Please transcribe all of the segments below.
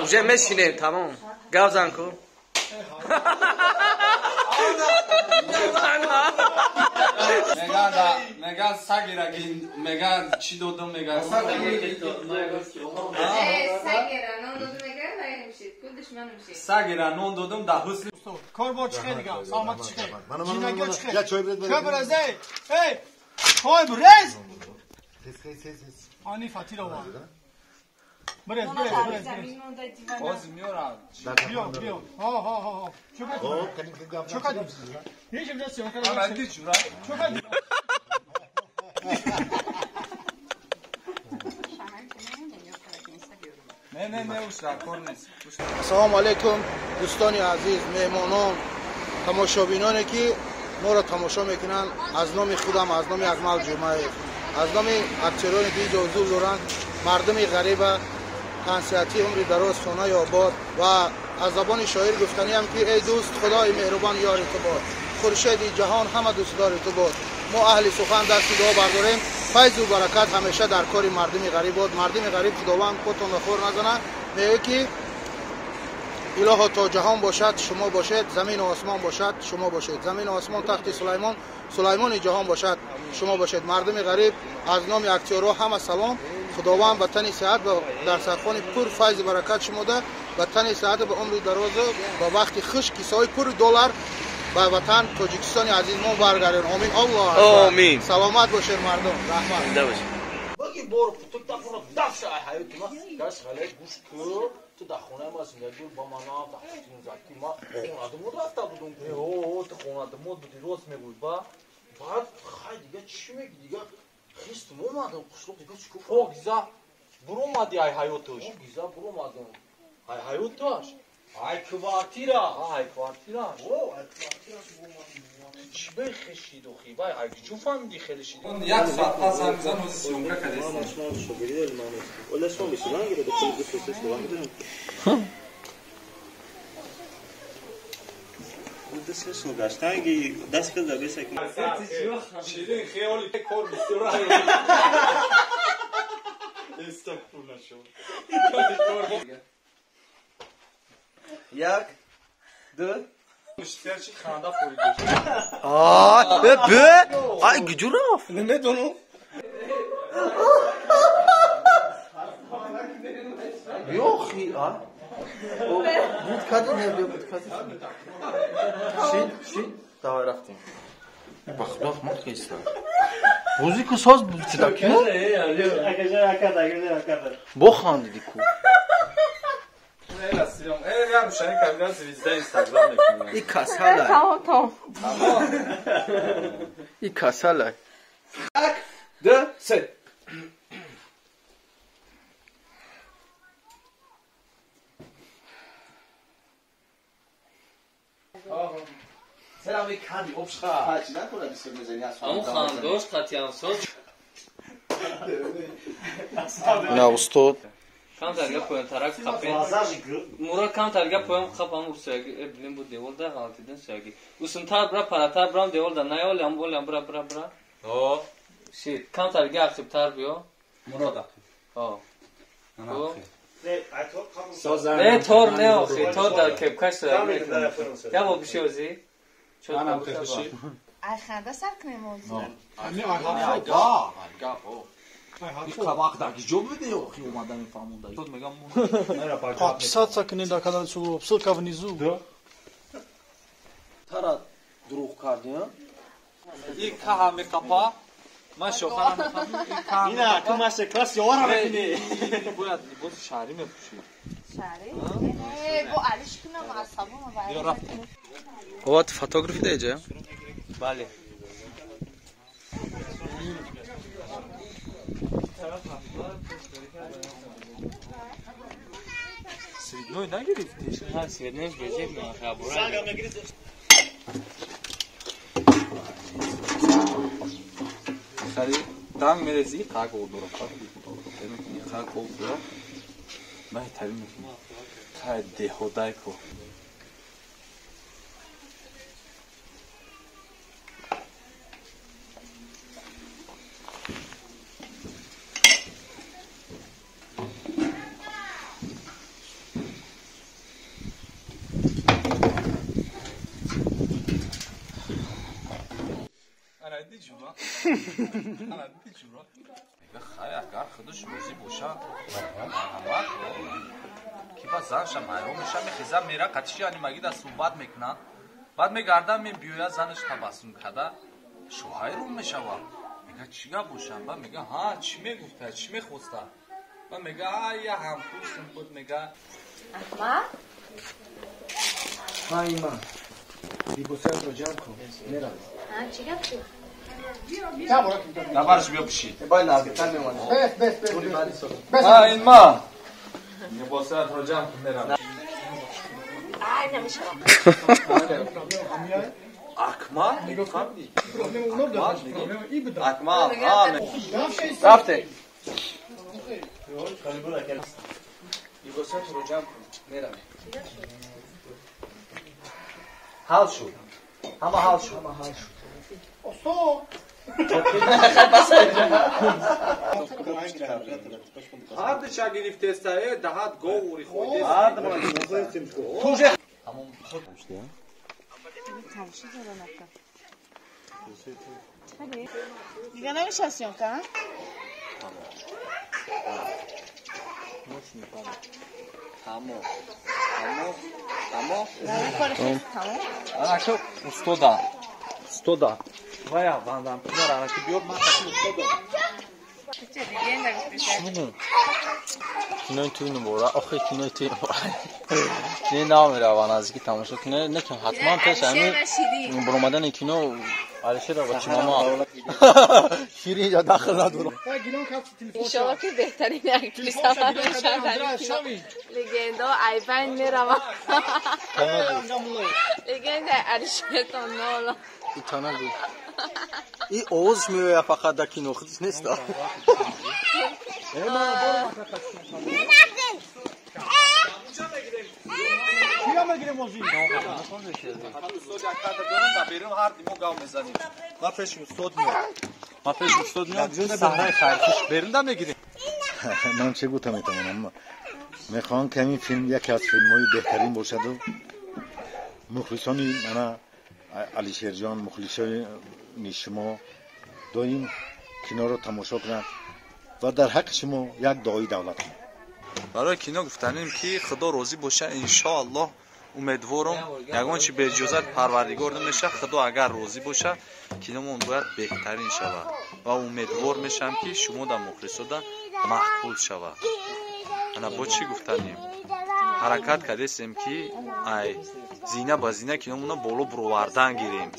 уже мешинем тамом гап зан кун меган сагира меган чи додам меган сагира нон додам да ҳусн کار با چخه دیگه سلامت چخه جینگی چخه یا چای برز ای چای برز آنی فاتی رو برز باز میارم بیا ها چو کدی هیچ امجا سیون کنم من دی جورا چو کدی نه اوشتر کار نیست السلام علیکم دوستان عزیز مهمانان تماشابینانی که ما را تماشا میکنن از نام خودم از نام اکمل جمعه از نام اکتران دیگه حضور دارند مردم غریب تنسیتی عمر دراز خانه آباد و از زبان شاعر گفتنی هم که ای دوست خدای مهربان یار تو باد خورشید جهان همه دوست دار تو باد ما اهل سخن دست دعا برداریم فیض و برکت همیشه در کار مردم غریب باد مردم غریب خداوند خودتون را خور نزنه میگه که اله تا جهان باشد شما باشید زمین و آسمان باشد شما باشید زمین و آسمان تخت سلیمان جهان باشد شما باشید مردم غریب از نام اکتیارا همه سلام خداوند به تن صحت و در سرخوان پر فیض برکت شما ده به تن صحت به عمر دراز و وقت خوش کیسه‌های پر دلار به وطن تاجیکستان عزیز ما برگردین آمین الله آمین سلامت باشید مردم رحمت زنده باشید باقی برو تو تفون دفش حیات ما داش خاله گوش کو تو دخونه ما زندگی با ما نه دختین زاکی ما اون آدمو رفته بودم اوه تو خونه آدمو بودی روز میگوید با بعد خای دیگه چی میگی دیگه خیست مو مادم قشلق دیگه چیکو او گیزا برو مادی ای حیاتش گیزا برو مادم ای حیاتش ای کوارتیرا ای کوارتیرا او ای کوارتیرا چی به خشید و خیبای ای جو فهمیدی خیلی شید اون یک ساعت پس هم زن و سیومره کدیست ولی شما میشونن گیره به کلی دوست دوست دوام میدونم دستش نگاشتنگی دست کل دبی سکن شیرین خیالی کار بسیار استغفر نشو یک دو مشتر چی خنده خوری ای گجو رفت نمیدونم یوخی بود کدی نبیه بود کدی شید داوی رفتیم بخلاق ما خیسته روزی که ساز بود چه دکی بود؟ با خاندیدی کو یارو شنی کمیدن زویزده اینستاگرام میکنم ای کساله تمام ای کساله یک دو سه سلامی کردی obscha هرچی نکنه بیسر میزنی از همون خاندوش قطیان ساز نه استاد کم ترگه پویم ترک خپین مورا کم ترگه پویم خپم او سیاگی ابلیم بود دیول ده غلطیدن سیاگی اوسنتر برا پراتر برام دیول ده نیال یم بول یم برا شید کم ترگه اخیبتر بیو مراد نه تور نه آخی تور در کبکش سیاگی یا با بشیوزی منم تخشی ای خنده سر کنیم موضوع این kabak da gidiyor mu diyor ki umadan infamında. Tut megam mu? Подписаться к ней на канал Сугуб. Ссылка внизу. Tara druh kardı ya. İlk kahve kapa ماشو خانم اینا کماشه کلاس یوارا ببینی باید لباس شهری میپوشی شهری؟ با علیش کنم عصبم یا رفت بابات فوتوگرافی ده اینجا؟ بله سویدنوی نگرفتی؟ ها سویدنوی گرفت من خبرم سانگا میگیری خری دام میرزی خاک اولدورم خاک اولدورم من تری میکنم خای دهودای کو خیر اگر خودش روزی باشه محمد کی با زنش محروم میشه میخیزه میره قطعی یعنی مگه در صحبت میکنن بعد میگردم می بیویا زنش تبسم کرده شوهر رو میشه میگه چیگه باشم و میگه ها چی میگفته چی میخواسته و میگه یا هم پوستم بود میگه احمد ها ایمان بیبوسم رو جمع کن میرم چی گفتی؟ نبرش بیا بشید باید نزدیکتر میمانه بس ها ایمان بیبوسم رو جمع کن میرم نمیشه اکمال اکمال رفته بیبوسم رو جمع کن میرم حال شد همه حال شد هر چه گرفته است دهات گوری خودی همون خود دیگه نمیشستیم که تمام Anaşı ustoda. Vaya bandam pınar anaşı biyor mataşı ustoda. Şunu. Kinoy tuyunu bora. Axı kinoy tuyunu bora. Ne namira vanazki tamaşa kinoy ne kim hatman peş ami. Bromadan kino Alişer بچه ماما شیرین جا داخل ندارم ایشالا که بهترین اکتریس هم لگندا ایبن میرم لگندا علیشتان نالا ایتانا بود این اوز میوه فقط در کینو خودش نیست کیا میگیریم موزی ما پیش استاد میاد صحنه خرکش بریم دا میگیریم من چه گفتم اما میخوام که این فیلم یکی از فیلم‌های بهترین باشد و مخلصان من علیشیر جان مخلصای شما دایم کینو رو تماشا کنند و در حق شما یک دعای دولت کنند. برای کینو گفتنیم که خدا راضی باشه ان شاء الله امیدوارم یگان چی به اجازه پروردگار نمیشه خدا اگر راضی باشه کینومون باید بهترین شود و امیدوار میشم که شما در مخلصات مقبول شود. انا با چی گفتنیم حرکت کردیم که ای زینه با زینه کینومون بالا بروردن گیریم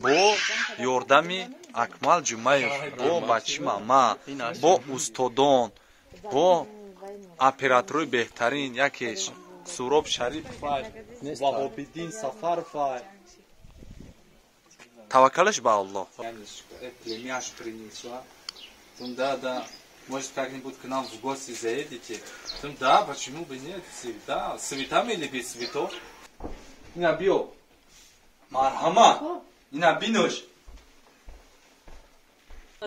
با یاردمی اکمال جمعیف با بچه ماما با استادان با اپراتوری بهترین یکیش سوراب شریف فای وهابیدین سفر فای توکلش به الله племяш принесла. Там да, может как-нибудь к нам в гости заедете. Там да, почему бы нет, всегда. С цветами или без цветов? Ина био. Мархама. Ина бинош.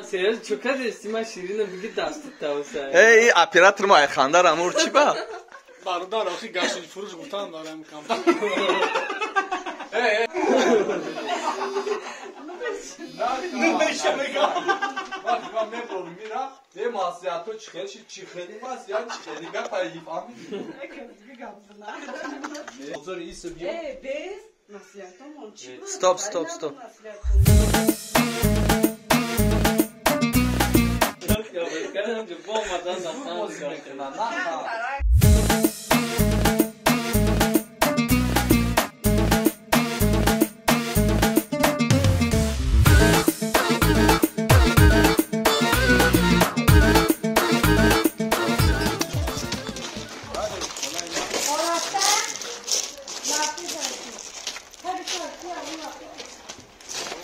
Seriz çöker istima şirine bir dastı tavsiye. ای اپراتور ما خاندار امور چی با برادر آخی گشت فروش گفتم دارم کم نمیشه میگم Bak ben ne buldum mira. Ne masiyatı çıkıyor, çıkıyor masiyat çıkıyor. Ne payı fami. Ozor iyisi bir. Bez masiyatı monçi. Stop. Ya ben önce bombadan da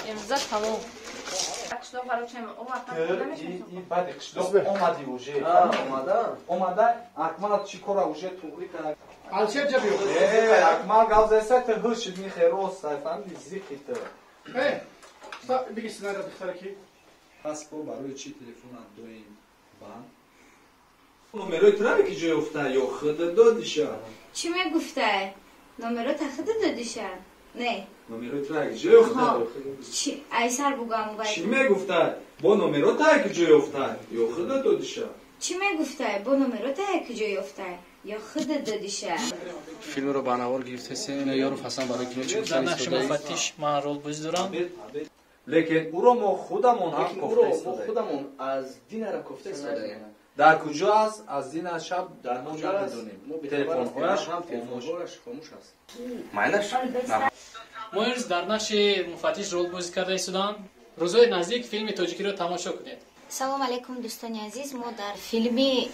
امروز تمام قشتا برای چه اون وقتا این بعد قشلو اومدی اوجه اومده اکمال چیکورا اوجه توغری کنه الشیر جا بیو اکمال گازسه ته هرشید میخه روست فهمیدی زیخیته بگی سناریو بخوره کی پس با برای چی تلفن اندویم بان نمره تو نمی که جای افته یا خود دادیشن چی میگفته؟ نمره تا خود دادیشن؟ نه номерот рай куҷо ёфтад? چی ایسر بگم باید чӣ мегуфтад? бо номеротае куҷо ёфтад ё худат додиша? چی میگفته با نمرات کجا یافته یا خود دادیشه فیلم رو بانوار گرفته اینا یارو حسن برای کینو چه گفتن نقش مفتیش من رول بازی دارم лекин уро мо худамон ҳам кофта истодаем. خودمون از دین را کفته استفاده дар куҷо аст аз дина шаб дар мо намедонем. телефонҳояш خاموش است. майнаш ما امروز در نقش مفتیش رول بازی کرده ایستادم روزهای نزدیک فیلم تاجیکی رو تماشا کنید سلام علیکم دوستان عزیز ما در فیلمی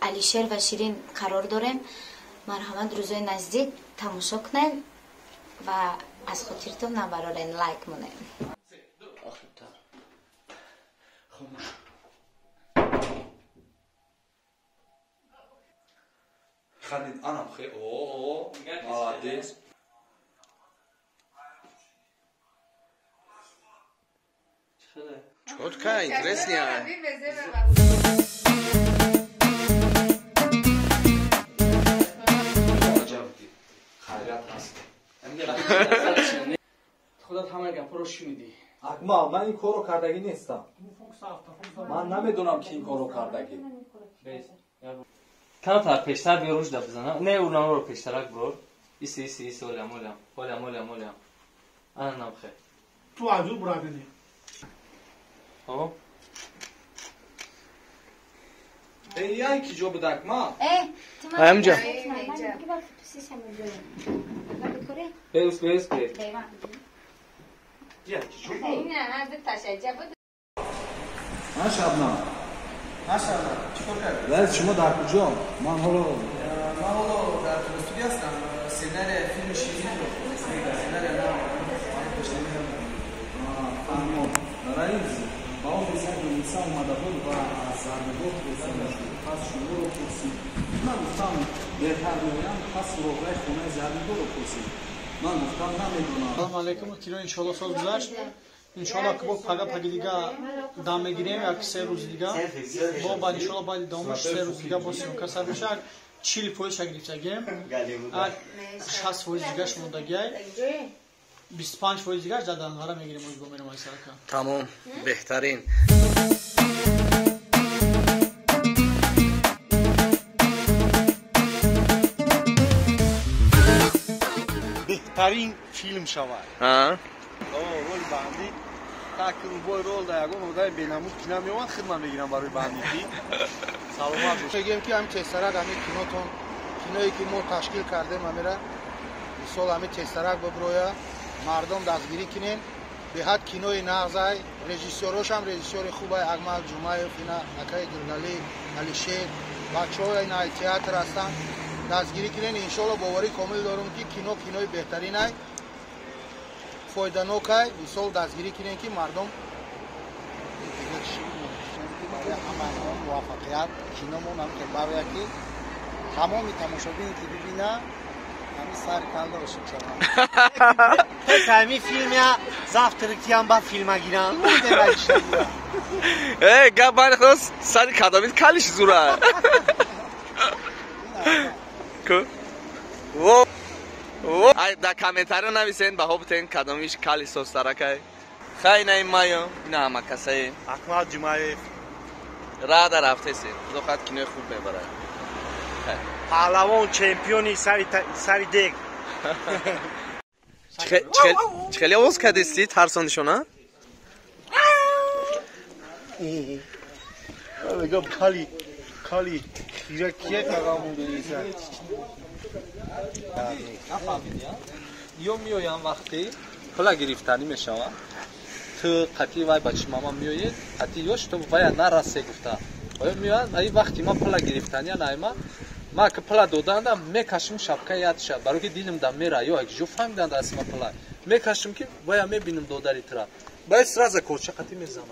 علیشیر و شیرین قرار داریم مرحمت روزهای نزدیک تماشا کنین و از خاطرتون نبرارین لایک مونین خاموش. خندید анам хе о молодец. чётко интересно хайрат ҳаст. خودت همه گپا رو شنیدی акмал ман ин корро кардагӣ нестам. ман намедонам ки ин корро кардагӣ. کمتر پیشتر بیا روش بزنم نه اونم رو پیشترک برو ایسی ولم انم خیر تو عجوب برادنی ها ای کی جو بدک ما امجا بیس من شبنم چیکار کردی؟ لذت شما در کجا؟ من حالا در استودیو هستم. سیناریو فیلم شیرین رو سیناریو فهمم. رئیس با اون بزرگ انسان اومده بود و از زرنگاه بزرگش پس شما رو پرسید. من گفتم بهتر میگم پس روغای خونه زرنگاه رو پرسید. من گفتم نمیدونم. سلام علیکم کینو ان شاء الله سال گذشت ان شاء الله که با پگا دیگه دام میگیریم یک 3 روز دیگه با بعد ان شاء الله بعد دامش 3 روز دیگه با سیم کسر میشه 40 پولیس گرفتگیم 60% دیگه موندگی 25% دیگه زدن قرار میگیریم از گومر مایسر که تمام بهترین بهترین فیلم شود ها رول بندی تاکر بوی رول دا یگو مودای بیناموس کینا میوان خدمت میگیرم برای بندی سلامت باشید میگم که همین تسترک همین کینوتون کینویی که ما تشکیل کردیم همیرا سال همین تسترک ببرویا مردم دستگیری کنین به حد کینوی نغزای رژیسوروش هم رژیسور خوبه اکمل جمعیف اینا اکای گلگلی علیشیر بچه‌های این تئاتر هستن دستگیری کنین ان شاء الله باوری کامل دارم که کینوی بهترینه فایده‌ناک است سال دستگیری کنین که مردم موفقیت کینومون هم که باید که تمامی تماشاگرانی که ببینن همین سر کله باشیم شما پس همین فیلم یا زفترکی هم با فیلم گیرن ای گابان خلاص سر کدامید کلیش زوره کو و ای در کامنتار نویسین با هوبتین کدامیش کلی سوسترکای خیلی نه مایو نه ما کسایی اکمل جمعیف را در رفته سین زخات کینوی خوب میبره پهلوان چمپیونی سری دیگ خیلی آواز کردیستی ترساندی شونه؟ بگم کالی خیره کیه کاغامون دونیسن یا میایم وقتی پلا گرفتنی میشوم تو قطعی وای بچه ماما میوید قطعی یوش تو وای نرسه گفته وای میاد ای وقتی ما پلا گرفتنی نایما ما که پلا دادندم میکشم شبکه یاد شد برای که دیدم دم میره یا اگه جو فهمیدند از ما پلا میکشم که وای میبینم دادری ترا باید سراز کوچه قطعی میزنم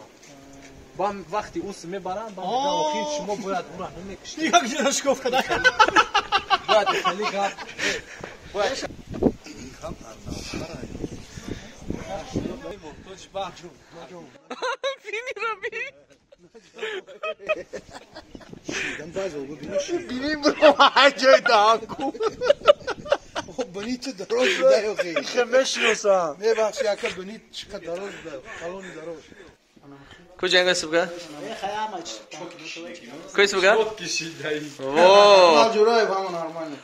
با وقتی اوس میبرم با آخر شما باید اون را نمیکشید یک جنش گفت کده باید خیلی گپ باید فیلمی رو بینیم برو های جای دهان کو بنی چه دراز بوده یخی خمشنوسم میبخش یکا بنی چقدر دراز بوده قلونی دراز کجا اینگه بگه؟ کجا بگه؟ Çok kişi dayı. واو جورای با همون آرمانی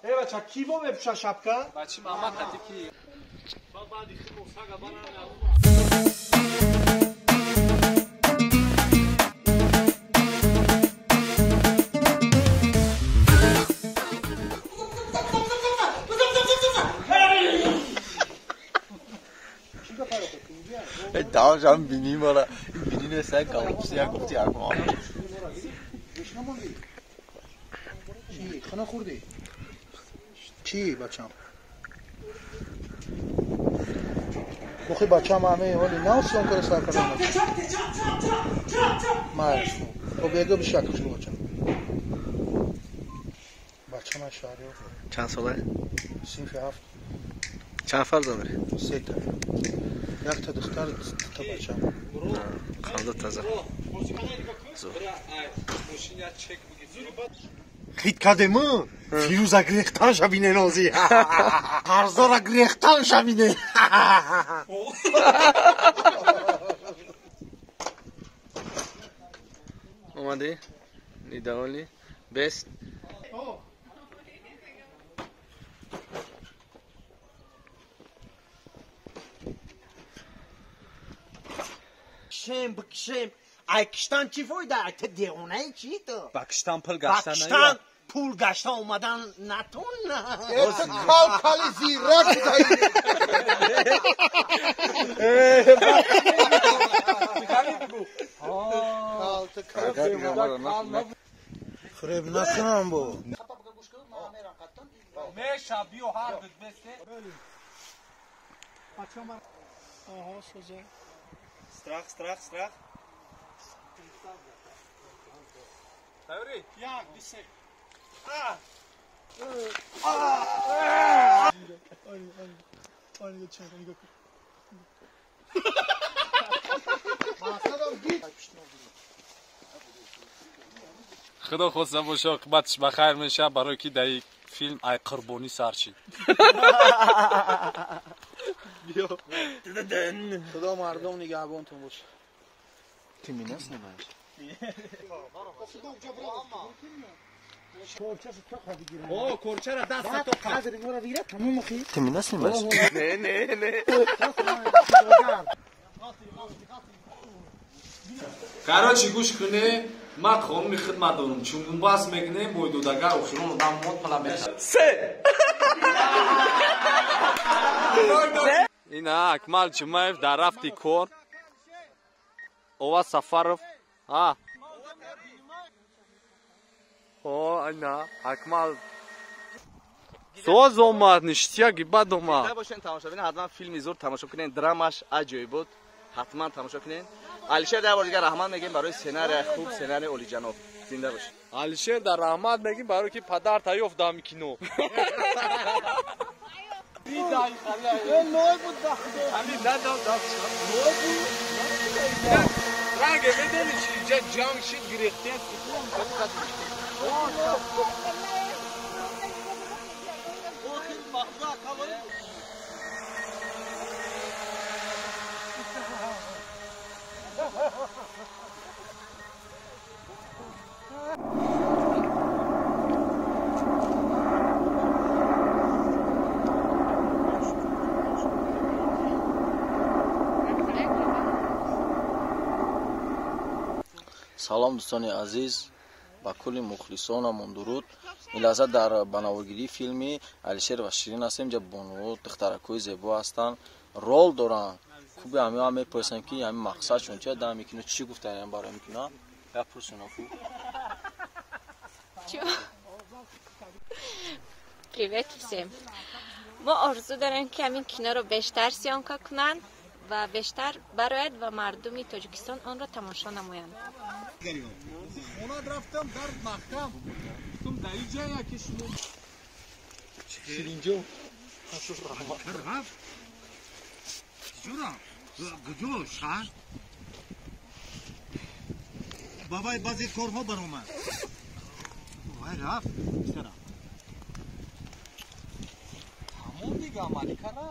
ای بچه کی با بپوشه شبکه؟ Bacım ama tabii ki. داشتم بینیم بالا بینیم سر کاوپسی گفتی اما چی خنا خوردی چی بچم بخی بچم همه حالی نوستون کنه سر کنم مرش خب بیگو بشک شو بچم بچم من شهری چند ساله؟ سینف هفت چند فرزنده؟ 3 تا یک تا دختر تا بچم خانده تازه خیت کدمون فیروز اگریختان شبینه نازی هرزار اگریختان شبینه اومدی؟ نیدالی؟ بست؟ بکشم اکشتان چی فایده؟ تا دیونه چی تو؟ Pakistan pul gashtan پاکستان پول گشتن اومدن نتون ایسا کال کالی زیرک دایی خریب نکنم با Meşa biyo hardet beste. آها سوزه Strach. Tavri. یک دیسه آنی چه نگاه خدا خواستم باشه عاقبتش بخیر میشه برای که در این فیلم ای قربانی سرچی خدا مردم نگهبانتون باشه تیمین است نمایش او کرچه را دست تو تیمین است نمایش نه короче گوش کنه من خانم خدمت دارم چون اون باس میکنه بویدودگر اخشرون آدم مود پلا بشه اینا اکمال جمعیف در رفتی کور اوه سفرف ها اوه اینا اکمال سوز اومد نشتیاگی بد اومد باشین تماشا ببینید حتما فیلمی زور تماشا کنین درامش عجیب بود حتما تماشا کنین علیشیر در بار دیگه رحمت میگیم برای سناریو خوب سناریو اولی جناب زنده باشین علیشیر در رحمت میگیم برای که پدر تایوف دامی کینو رنگ بدونی چی جنگ شد گریخته салом дӯстони азиз ба кулли мухлисонамон дуруд илаза дар банаваргирии филми алишер ва ширин ҳастем ҷа бонуву духтаракҳои зебо ҳастанд рол доранд куби ҳамеҳам мепурсем ки ҳамин мақсадшон чия дар мекуна чӣ гуфтаям барои мекуна япурсунафу Привет всем. Мы орзу дорем ки ҳамин киноро бештар сёнка кунанд ва бештар барояд ва мардуми Тоҷикистон онро тамошо намоянд. Ona raftam dar mahkam. Tum dayıca ya ki şunu. Şirinco. Raf. Jura. Gujo şan. Babay bazı korho baroma. Vay Raf. İstara. که آمریکا نه